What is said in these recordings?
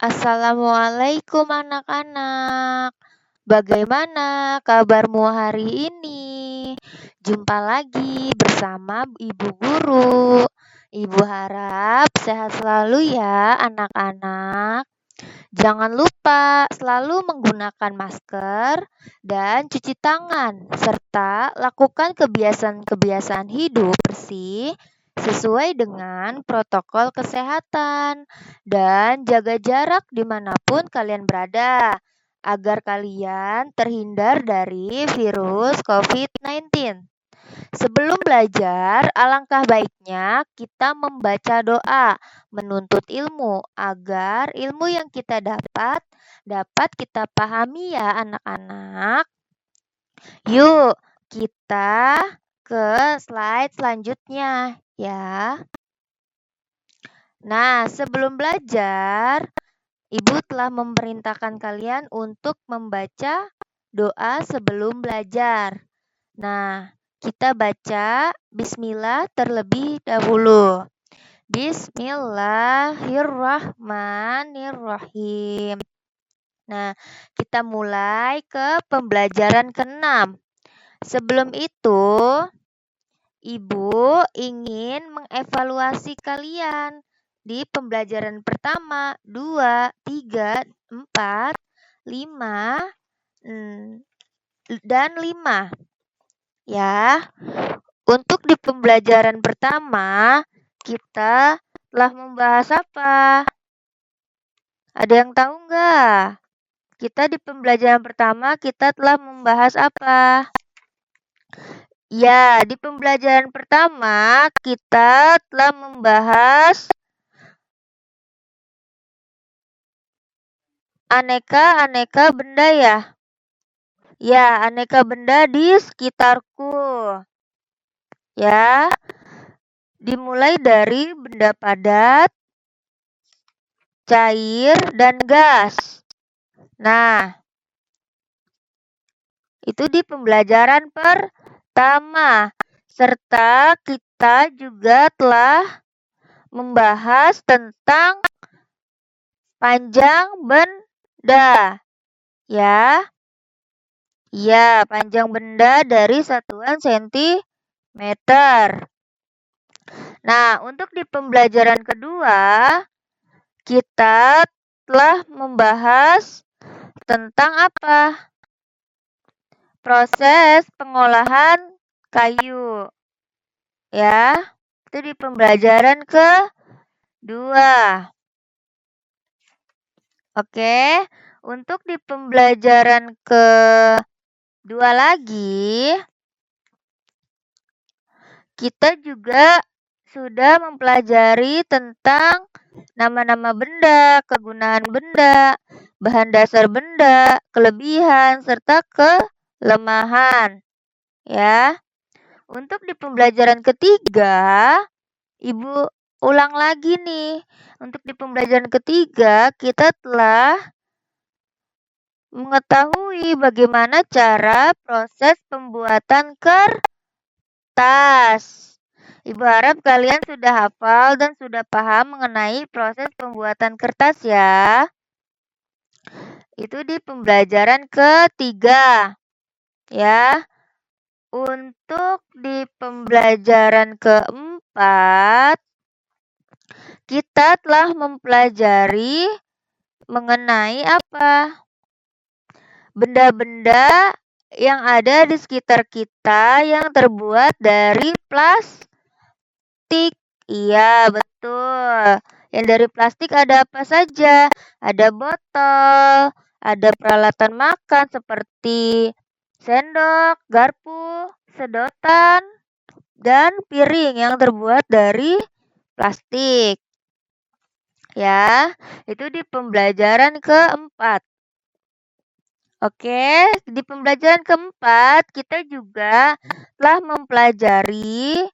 Assalamualaikum anak-anak. Bagaimana kabarmu hari ini? Jumpa lagi bersama Ibu Guru. Ibu harap sehat selalu ya anak-anak. Jangan lupa selalu menggunakan masker dan cuci tangan, serta lakukan kebiasaan-kebiasaan hidup bersih sesuai dengan protokol kesehatan. Dan jaga jarak dimanapun kalian berada, agar kalian terhindar dari virus COVID-19. Sebelum belajar, alangkah baiknya kita membaca doa, menuntut ilmu, agar ilmu yang kita dapat kita pahami ya anak-anak. Yuk, kita ke slide selanjutnya ya. Nah, sebelum belajar, Ibu telah memerintahkan kalian untuk membaca doa sebelum belajar. Nah, kita baca bismillah terlebih dahulu. Bismillahirrahmanirrahim. Nah, kita mulai ke pembelajaran ke-6. Sebelum itu, Ibu ingin mengevaluasi kalian di pembelajaran pertama, 2, 3, 4, 5, dan 5. Ya, untuk di pembelajaran pertama, kita telah membahas apa? Ada yang tahu nggak? Kita di pembelajaran pertama, kita telah membahas apa? Ya, di pembelajaran pertama, kita telah membahas aneka benda ya. Ya, aneka benda di sekitarku. Ya, dimulai dari benda padat, cair, dan gas. Nah, itu di pembelajaran pertama. Serta kita juga telah membahas tentang panjang benda. Ya. Ya, panjang benda dari satuan sentimeter. Nah, untuk di pembelajaran kedua, kita telah membahas tentang apa? Proses pengolahan kayu. Ya, itu di pembelajaran kedua. Oke, untuk di pembelajaran kedua lagi, kita juga sudah mempelajari tentang nama-nama benda, kegunaan benda, bahan dasar benda, kelebihan, serta kelemahan. Ya, untuk di pembelajaran ketiga, Ibu ulang lagi nih. Untuk di pembelajaran ketiga, kita telah mengetahui bagaimana cara proses pembuatan kertas. Ibu harap kalian sudah hafal dan sudah paham mengenai proses pembuatan kertas ya. Itu di pembelajaran ketiga. Ya. Untuk di pembelajaran keempat, kita telah mempelajari mengenai apa? Benda-benda yang ada di sekitar kita yang terbuat dari plastik. Iya, betul. Yang dari plastik ada apa saja? Ada botol, ada peralatan makan seperti sendok, garpu, sedotan, dan piring yang terbuat dari plastik. Ya, itu di pembelajaran keempat. Oke, di pembelajaran keempat kita juga telah mempelajari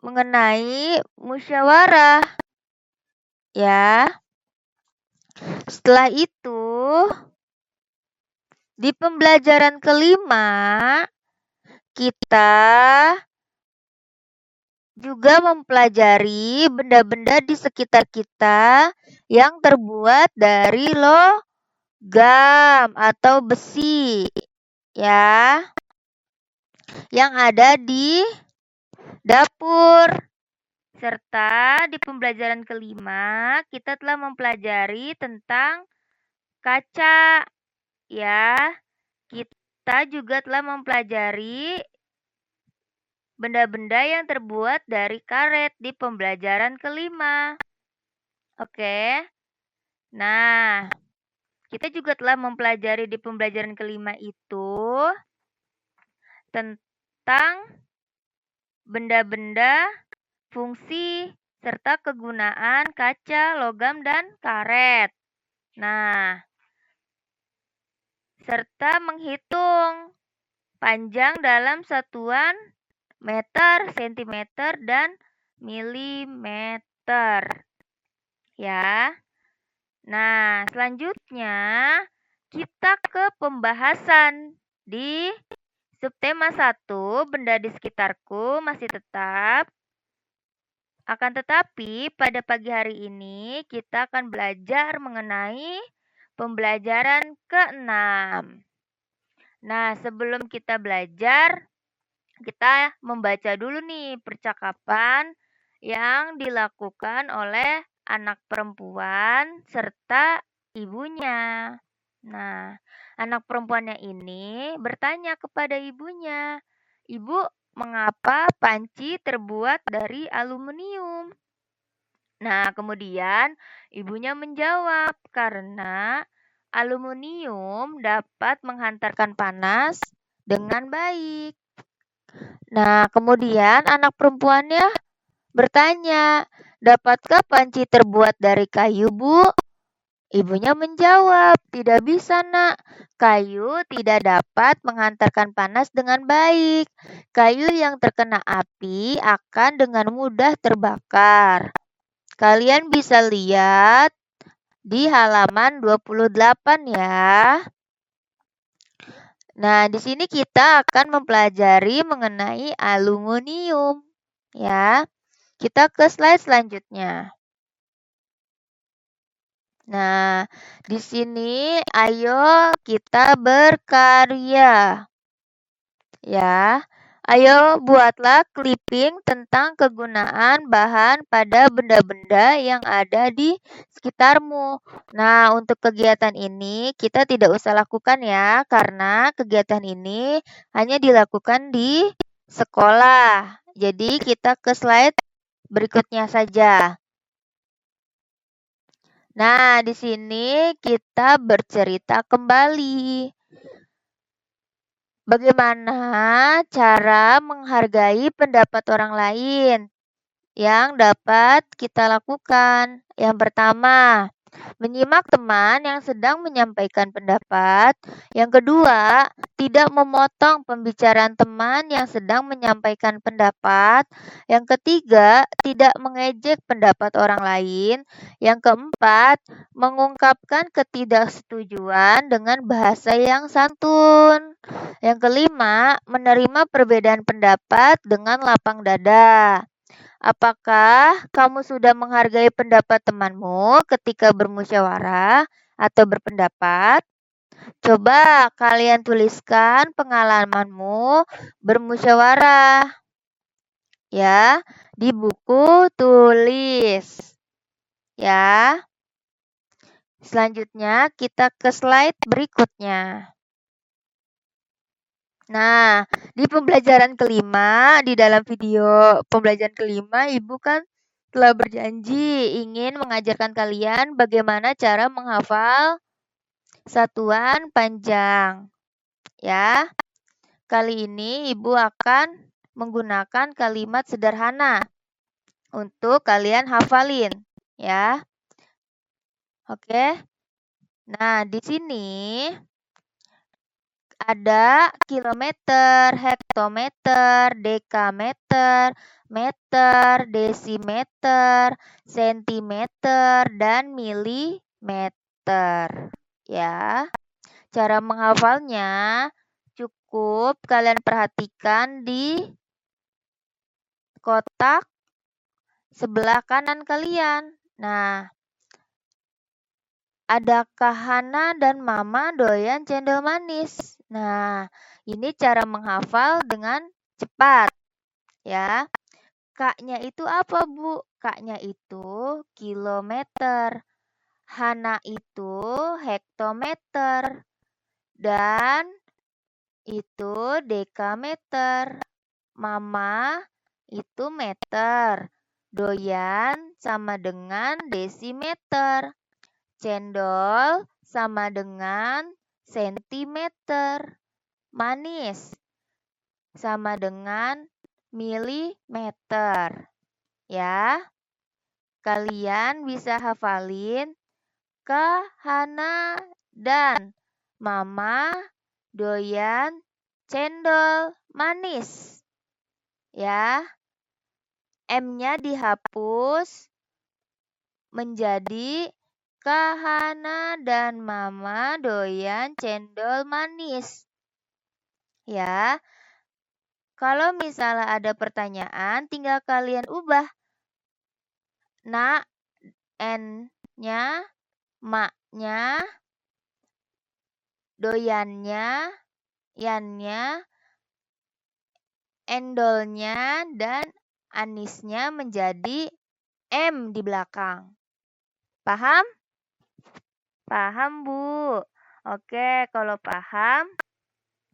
mengenai musyawarah. Ya. Setelah itu, di pembelajaran kelima, kita juga mempelajari benda-benda di sekitar kita yang terbuat dari logam atau besi, ya, yang ada di dapur. Serta di pembelajaran kelima, kita telah mempelajari tentang kaca, ya. Kita juga telah mempelajari benda-benda yang terbuat dari karet di pembelajaran kelima. Oke. Nah, kita juga telah mempelajari di pembelajaran kelima itu tentang benda-benda, fungsi, serta kegunaan kaca, logam, dan karet. Nah, serta menghitung panjang dalam satuan meter, sentimeter, dan milimeter. Ya. Nah, selanjutnya kita ke pembahasan di subtema 1, benda di sekitarku masih tetap. Akan tetapi pada pagi hari ini kita akan belajar mengenai pembelajaran ke-6. Nah, sebelum kita belajar, kita membaca dulu nih percakapan yang dilakukan oleh anak perempuan serta ibunya. Nah, anak perempuannya ini bertanya kepada ibunya, "Ibu, mengapa panci terbuat dari aluminium?" Nah, kemudian ibunya menjawab, "Karena aluminium dapat menghantarkan panas dengan baik." Nah, kemudian anak perempuannya bertanya, "Dapatkah panci terbuat dari kayu, Bu?" Ibunya menjawab, "Tidak bisa, Nak. Kayu tidak dapat menghantarkan panas dengan baik. Kayu yang terkena api akan dengan mudah terbakar." Kalian bisa lihat di halaman 28 ya. Nah, di sini kita akan mempelajari mengenai aluminium ya. Kita ke slide selanjutnya. Nah, di sini ayo kita berkarya. Ya. Ayo buatlah clipping tentang kegunaan bahan pada benda-benda yang ada di sekitarmu. Nah, untuk kegiatan ini kita tidak usah lakukan ya, karena kegiatan ini hanya dilakukan di sekolah. Jadi kita ke slide berikutnya saja. Nah, di sini kita bercerita kembali. Bagaimana cara menghargai pendapat orang lain yang dapat kita lakukan? Yang pertama, menyimak teman yang sedang menyampaikan pendapat. Yang kedua, tidak memotong pembicaraan teman yang sedang menyampaikan pendapat. Yang ketiga, tidak mengejek pendapat orang lain. Yang keempat, mengungkapkan ketidaksetujuan dengan bahasa yang santun. Yang kelima, menerima perbedaan pendapat dengan lapang dada. Apakah kamu sudah menghargai pendapat temanmu ketika bermusyawarah atau berpendapat? Coba kalian tuliskan pengalamanmu bermusyawarah ya di buku tulis. Ya. Selanjutnya kita ke slide berikutnya. Nah, di pembelajaran kelima, di dalam video pembelajaran kelima, Ibu kan telah berjanji ingin mengajarkan kalian bagaimana cara menghafal satuan panjang. Ya, kali ini Ibu akan menggunakan kalimat sederhana untuk kalian hafalin. Ya, oke. Nah, di sini ada kilometer, hektometer, dekameter, meter, desimeter, sentimeter, dan milimeter. Ya, cara menghafalnya cukup kalian perhatikan di kotak sebelah kanan kalian. Nah, adakah Hana dan Mama doyan cendol manis? Nah, ini cara menghafal dengan cepat, ya. K-nya itu apa, Bu? K-nya itu kilometer. Hana itu hektometer. Dan itu dekameter. Mama itu meter. Doyan sama dengan desimeter. Cendol sama dengan sentimeter. Manis sama dengan milimeter. Ya, kalian bisa hafalin Hana dan Mama doyan cendol manis. Ya, M-nya dihapus menjadi Hana dan Mama doyan cendol manis. Ya, kalau misalnya ada pertanyaan, tinggal kalian ubah. N-nya, ma-nya, doyannya, yannya, endolnya, dan anisnya menjadi M di belakang. Paham? Paham, Bu. Oke, kalau paham,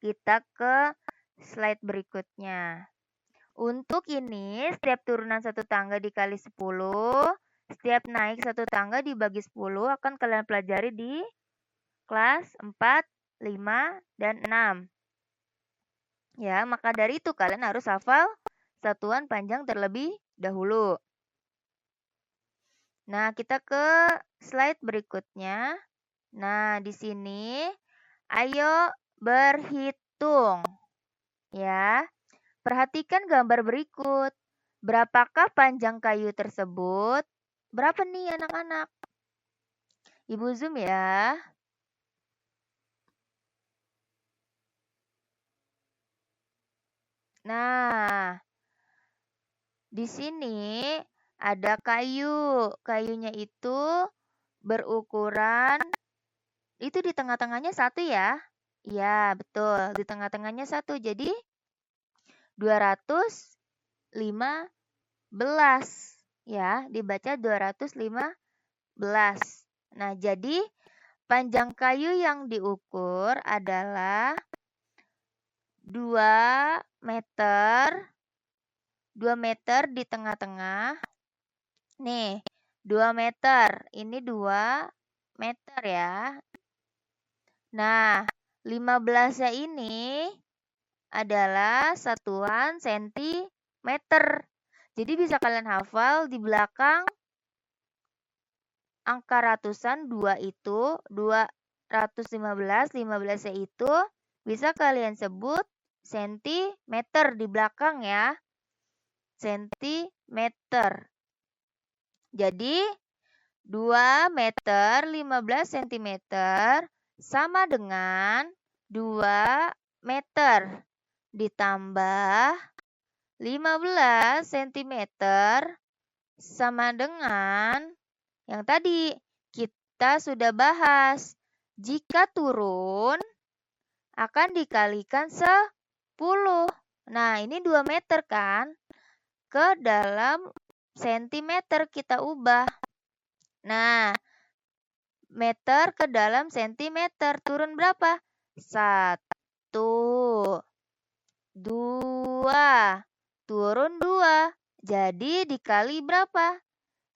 kita ke slide berikutnya. Untuk ini, setiap turunan satu tangga dikali 10, setiap naik satu tangga dibagi 10 akan kalian pelajari di kelas 4, 5, dan 6. Ya, maka dari itu kalian harus hafal satuan panjang terlebih dahulu. Nah, kita ke slide berikutnya. Nah, di sini ayo berhitung. Ya. Perhatikan gambar berikut. Berapakah panjang kayu tersebut? Berapa nih anak-anak? Ibu zoom ya. Nah, di sini ada kayu. Kayunya itu berukuran, itu di tengah-tengahnya 1 ya. Iya, betul. Di tengah-tengahnya 1. Jadi 215. Ya, dibaca 215. Nah, jadi panjang kayu yang diukur adalah 2 meter. 2 meter di tengah-tengah. Nih, 2 meter. Ini 2 meter ya. Nah, 15-nya ini adalah satuan sentimeter. Jadi bisa kalian hafal di belakang angka ratusan 2 itu, 215, 15-nya itu bisa kalian sebut sentimeter di belakang ya. Sentimeter. Jadi 2 meter 15 cm sama dengan 2 meter ditambah 15 cm sama dengan yang tadi kita sudah bahas. Jika turun akan dikalikan 10. Nah, ini 2 meter kan? Ke dalam sentimeter kita ubah. Nah, meter ke dalam sentimeter. Turun berapa? 1, 2. Turun 2. Jadi dikali berapa?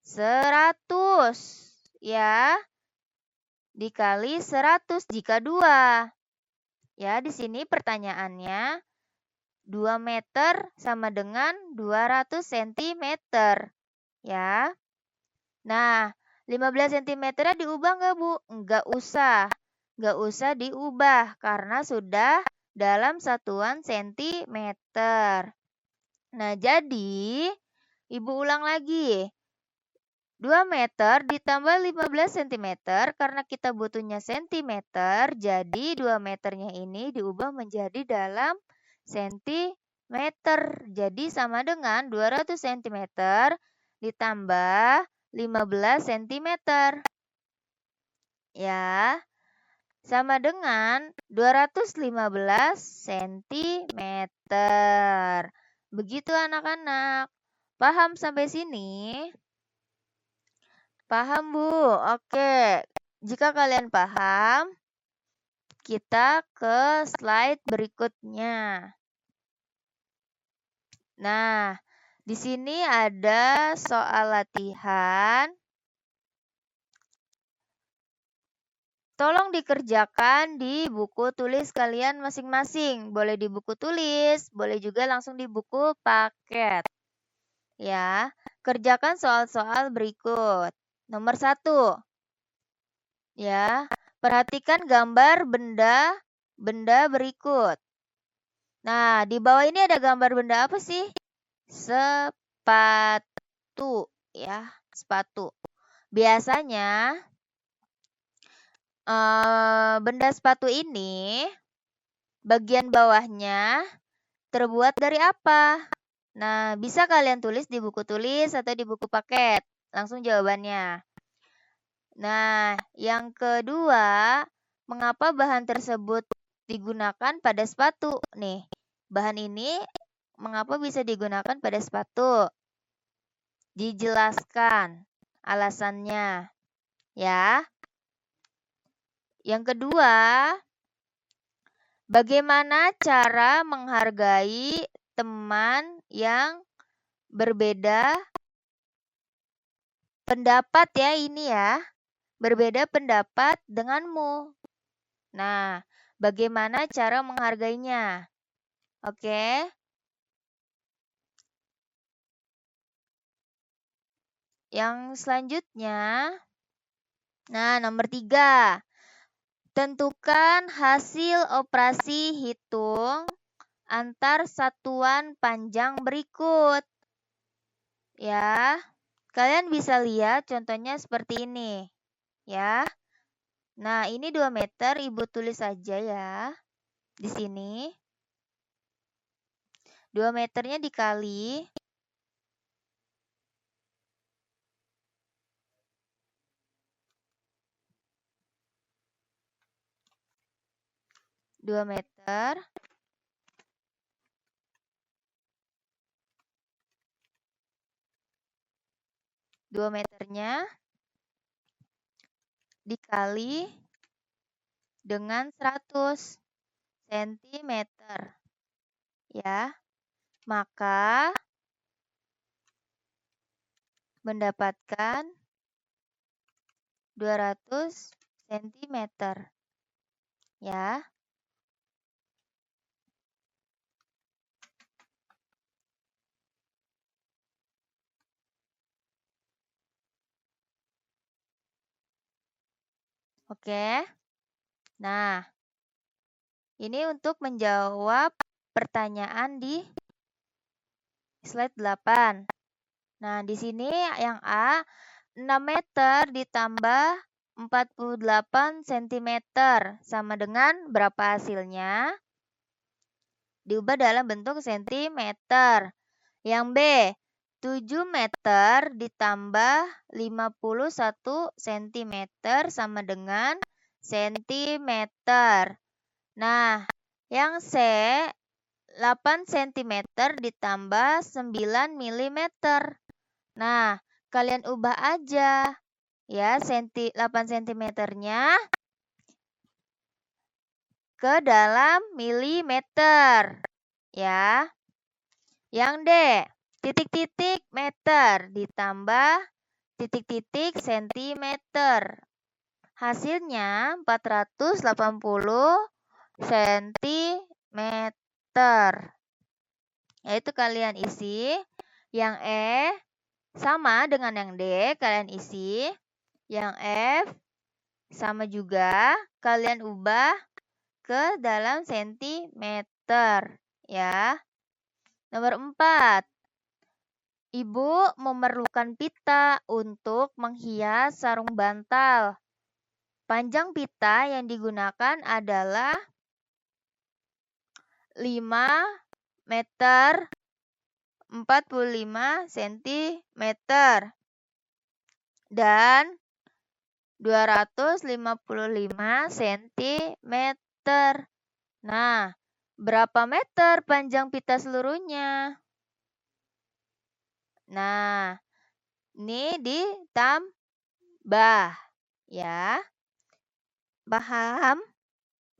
100. Ya. Dikali 100 jika 2. Ya, di sini pertanyaannya 2 meter sama dengan 200 cm. Ya. Nah, 15 cm diubah nggak, Bu? Nggak usah. Nggak usah diubah karena sudah dalam satuan sentimeter. Nah, jadi Ibu ulang lagi. 2 meter ditambah 15 cm karena kita butuhnya sentimeter. Jadi 2 meternya ini diubah menjadi dalam sentimeter. meter. Jadi sama dengan 200 cm ditambah 15 cm. Ya, sama dengan 215 cm. Begitu anak-anak. Paham sampai sini? Paham, Bu? Oke. Jika kalian paham, kita ke slide berikutnya. Nah, di sini ada soal latihan. Tolong dikerjakan di buku tulis kalian masing-masing. Boleh di buku tulis, boleh juga langsung di buku paket. Ya, kerjakan soal-soal berikut. Nomor 1. Ya, perhatikan gambar benda berikut. Nah, di bawah ini ada gambar benda apa sih? Sepatu, ya, sepatu. Biasanya benda sepatu ini bagian bawahnya terbuat dari apa? Nah, bisa kalian tulis di buku tulis atau di buku paket. Langsung jawabannya. Nah, yang kedua, mengapa bahan tersebut digunakan pada sepatu? Nih, bahan ini mengapa bisa digunakan pada sepatu? Dijelaskan alasannya, ya. Yang kedua, bagaimana cara menghargai teman yang berbeda pendapat ya ini ya. Berbeda pendapat denganmu. Nah, bagaimana cara menghargainya? Oke. Yang selanjutnya, nah nomor 3. Tentukan hasil operasi hitung antar satuan panjang berikut. Ya, kalian bisa lihat contohnya seperti ini. Ya, nah ini 2 meter, Ibu tulis saja ya. Di sini. 2 meternya dikali 2 meter. Dua meternya dikali dengan 100 cm. Ya, maka mendapatkan 200 cm. Ya. Oke. Nah, ini untuk menjawab pertanyaan di slide 8. Nah, di sini yang A, 6 meter ditambah 48 cm sama dengan berapa hasilnya? Diubah dalam bentuk sentimeter. Yang B, 7 meter ditambah 51 cm sama dengan sentimeter. Nah, yang C, 8 cm ditambah 9 mm. Nah, kalian ubah aja ya 8 cm-nya ke dalam milimeter. Ya. Yang D, titik-titik meter ditambah titik-titik sentimeter. Hasilnya 480 cm. Yaitu kalian isi. Yang E sama dengan yang D, kalian isi. Yang F sama juga, kalian ubah ke dalam sentimeter. Ya. Nomor 4. Ibu memerlukan pita untuk menghias sarung bantal. Panjang pita yang digunakan adalah 5 meter 45 cm dan 255 cm. Nah, berapa meter panjang pita seluruhnya? Nah, ini ditambah ya. Paham?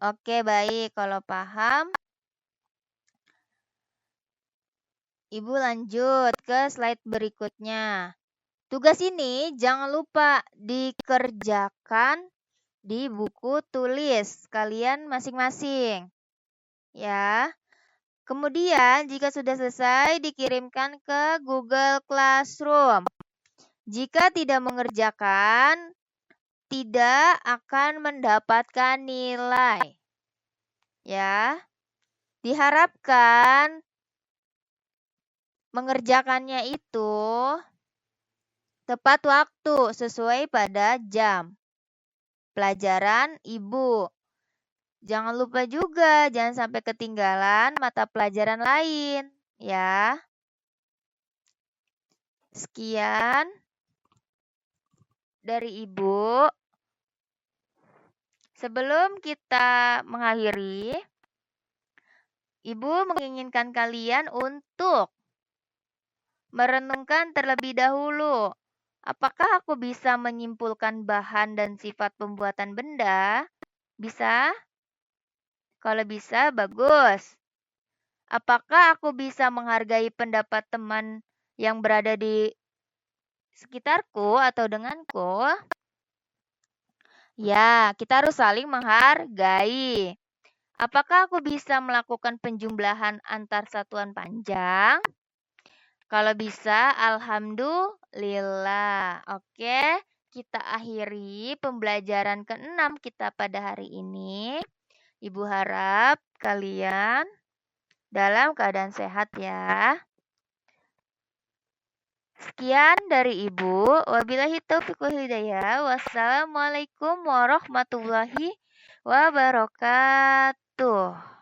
Oke, baik. Kalau paham, Ibu lanjut ke slide berikutnya. Tugas ini jangan lupa dikerjakan di buku tulis kalian masing-masing. Ya. Kemudian jika sudah selesai dikirimkan ke Google Classroom. Jika tidak mengerjakan, tidak akan mendapatkan nilai. Ya. Diharapkan mengerjakannya itu tepat waktu sesuai pada jam pelajaran Ibu. Jangan lupa juga, jangan sampai ketinggalan mata pelajaran lain, ya. Sekian dari Ibu. Sebelum kita mengakhiri, Ibu menginginkan kalian untuk merenungkan terlebih dahulu. Apakah aku bisa menyimpulkan bahan dan sifat pembuatan benda? Bisa? Kalau bisa, bagus. Apakah aku bisa menghargai pendapat teman yang berada di sekitarku atau denganku? Ya, kita harus saling menghargai. Apakah aku bisa melakukan penjumlahan antar satuan panjang? Kalau bisa, alhamdulillah. Oke, kita akhiri pembelajaran ke-6 kita pada hari ini. Ibu harap kalian dalam keadaan sehat ya. Sekian dari Ibu. Wabillahi taufiq wal hidayah. Wassalamualaikum warahmatullahi wabarakatuh.